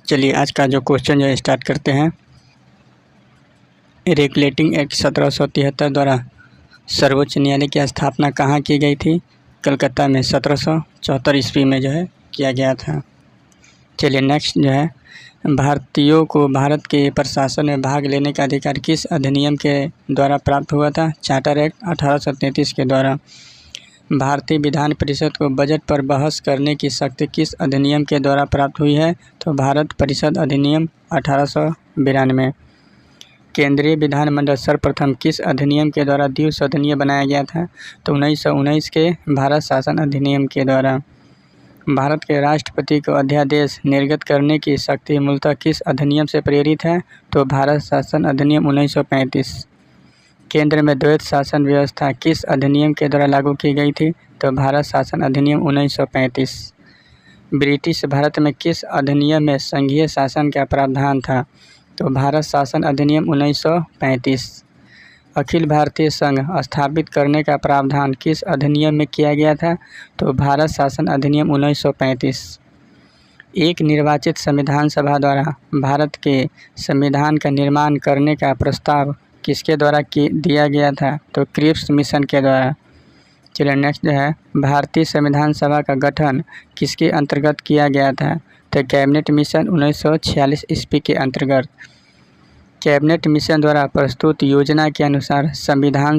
चलिए आज का जो क्वेश्चन जो है स्टार्ट करते हैं। रेगुलेटिंग एक्ट 1773 द्वारा सर्वोच्च न्यायालय की स्थापना कहाँ की गई थी? कलकत्ता में 1774 ईस्वी में जो है किया गया था। चलिए नेक्स्ट जो है, भारतीयों को भारत के प्रशासन में भाग लेने का अधिकार किस अधिनियम के द्वारा प्राप्त हुआ था? चार्टर एक्ट 1833 के द्वारा। भारतीय विधान परिषद को बजट पर बहस करने की शक्ति किस अधिनियम के द्वारा प्राप्त हुई है? तो भारत परिषद अधिनियम 1892। केंद्रीय विधानमंडल सर्वप्रथम किस अधिनियम के द्वारा द्विसदनीय बनाया गया था? तो 1919 के भारत शासन अधिनियम के द्वारा। भारत के राष्ट्रपति को अध्यादेश निर्गत करने की शक्ति मूलतः किस अधिनियम से प्रेरित है? तो भारत शासन अधिनियम 1935। केंद्र में द्वैत शासन व्यवस्था किस अधिनियम के द्वारा लागू की गई थी? तो भारत शासन अधिनियम 1935। ब्रिटिश भारत में किस अधिनियम में संघीय शासन का प्रावधान था? तो भारत शासन अधिनियम 1935। अखिल भारतीय संघ स्थापित करने का प्रावधान किस अधिनियम में किया गया था? तो भारत शासन अधिनियम 1935। एक निर्वाचित संविधान सभा द्वारा भारत के संविधान का निर्माण करने का प्रस्ताव किसके द्वारा दिया गया था? तो क्रिप्स मिशन के द्वारा। चलिए नेक्स्ट जो है, भारतीय संविधान सभा का गठन किसके अंतर्गत किया गया था? तो कैबिनेट मिशन 1946 ईस्वी के अंतर्गत। कैबिनेट मिशन द्वारा प्रस्तुत योजना के अनुसार संविधान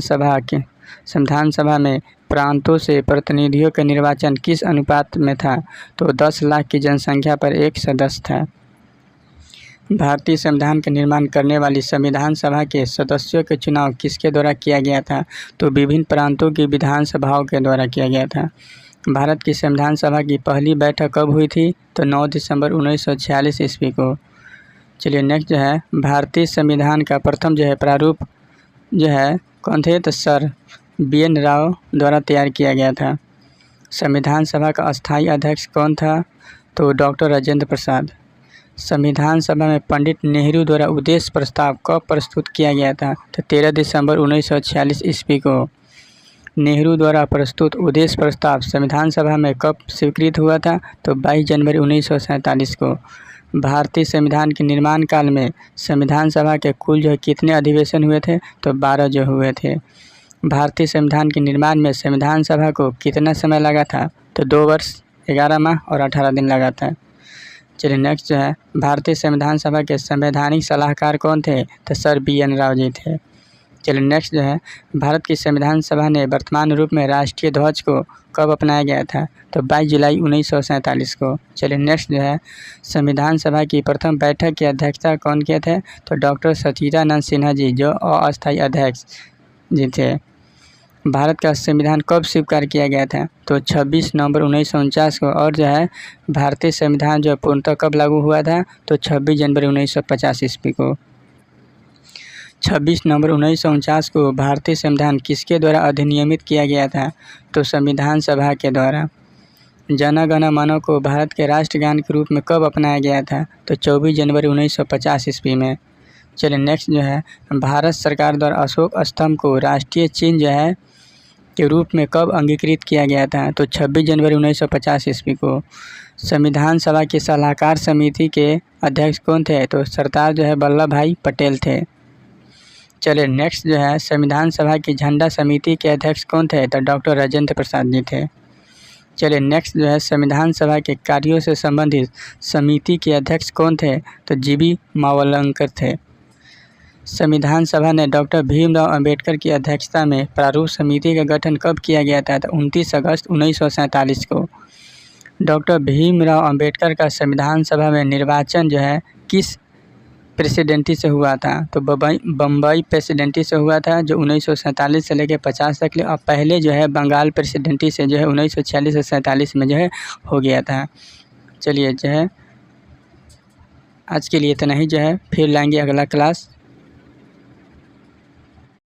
सभा में प्रांतों से प्रतिनिधियों का निर्वाचन किस अनुपात में था? तो 10 लाख की जनसंख्या पर एक सदस्य था। भारतीय संविधान का निर्माण करने वाली संविधान सभा के सदस्यों के चुनाव किसके द्वारा किया गया था? तो विभिन्न प्रांतों की विधानसभाओं के द्वारा किया गया था। भारत की संविधान सभा की पहली बैठक कब हुई थी? तो 9 दिसंबर 1946 ईस्वी को। चलिए नेक्स्ट जो है, भारतीय संविधान का प्रथम जो है प्रारूप जो है कौन थे? तो सर BN राव द्वारा तैयार किया गया था। संविधान सभा का अस्थायी अध्यक्ष कौन था? तो डॉक्टर राजेंद्र प्रसाद। संविधान सभा में पंडित नेहरू द्वारा उद्देश्य प्रस्ताव कब प्रस्तुत किया गया था? तो 13 दिसंबर 1946 ईस्वी को। नेहरू द्वारा प्रस्तुत उद्देश्य प्रस्ताव संविधान सभा में कब स्वीकृत हुआ था? तो 22 जनवरी 1947 को। भारतीय संविधान के निर्माण काल में संविधान सभा के कुल जो है कितने अधिवेशन हुए थे? तो 12 जो हुए थे। भारतीय संविधान के निर्माण में संविधान सभा को कितना समय लगा था? तो 2 वर्ष 11 माह और 18 दिन लगा था। चलिए नेक्स्ट जो है, भारतीय संविधान सभा के संवैधानिक सलाहकार कौन थे? तो सर BN राव जी थे। चलिए नेक्स्ट जो है, भारत की संविधान सभा ने वर्तमान रूप में राष्ट्रीय ध्वज को कब अपनाया गया था? तो 22 जुलाई 1947 को। चलिए नेक्स्ट जो है, संविधान सभा की प्रथम बैठक की अध्यक्षता कौन किए थे? तो डॉक्टर सचिदानंद सिन्हा जी, जो अस्थायी अध्यक्ष जी थे। भारत का संविधान कब स्वीकार किया गया था? तो 26 नवंबर 1949 को। और जो है, भारतीय संविधान जो पूर्णतः कब लागू हुआ था? तो 26 जनवरी 1950 ईस्वी को। 26 नवंबर 1949 को भारतीय संविधान किसके द्वारा अधिनियमित किया गया था? तो संविधान सभा के द्वारा। जन गण मन को भारत के राष्ट्रगान के रूप में कब अपनाया गया था? तो 24 जनवरी 1950 ईस्वी में। चलिए नेक्स्ट जो है, भारत सरकार द्वारा अशोक स्तंभ को राष्ट्रीय चिन्ह जो है के रूप में कब अंगीकृत किया गया था? तो 26 जनवरी 1950 ईस्वी को। संविधान सभा की सलाहकार समिति के अध्यक्ष कौन थे? तो सरदार जो है वल्लभ भाई पटेल थे। चलिए नेक्स्ट जो है, संविधान सभा की झंडा समिति के अध्यक्ष कौन थे? तो डॉक्टर राजेंद्र प्रसाद जी थे। चलिए नेक्स्ट जो है, संविधान सभा के कार्यों से संबंधित समिति के अध्यक्ष कौन थे? तो GB मावलंकर थे। संविधान सभा ने डॉक्टर भीमराव अंबेडकर की अध्यक्षता में प्रारूप समिति का गठन कब किया गया था? तो 29 अगस्त 1947 को। डॉक्टर भीमराव अंबेडकर का संविधान सभा में निर्वाचन जो है किस प्रेसिडेंसी से हुआ था? तो बम्बई प्रेसिडेंसी से हुआ था, जो 1947 से लेकर 50 तक और पहले जो है बंगाल प्रेसिडेंसी से जो है 1946 से 47 में जो है हो गया था। चलिए जो है, आज के लिए इतना ही जो है, फिर लाएंगे अगला क्लास।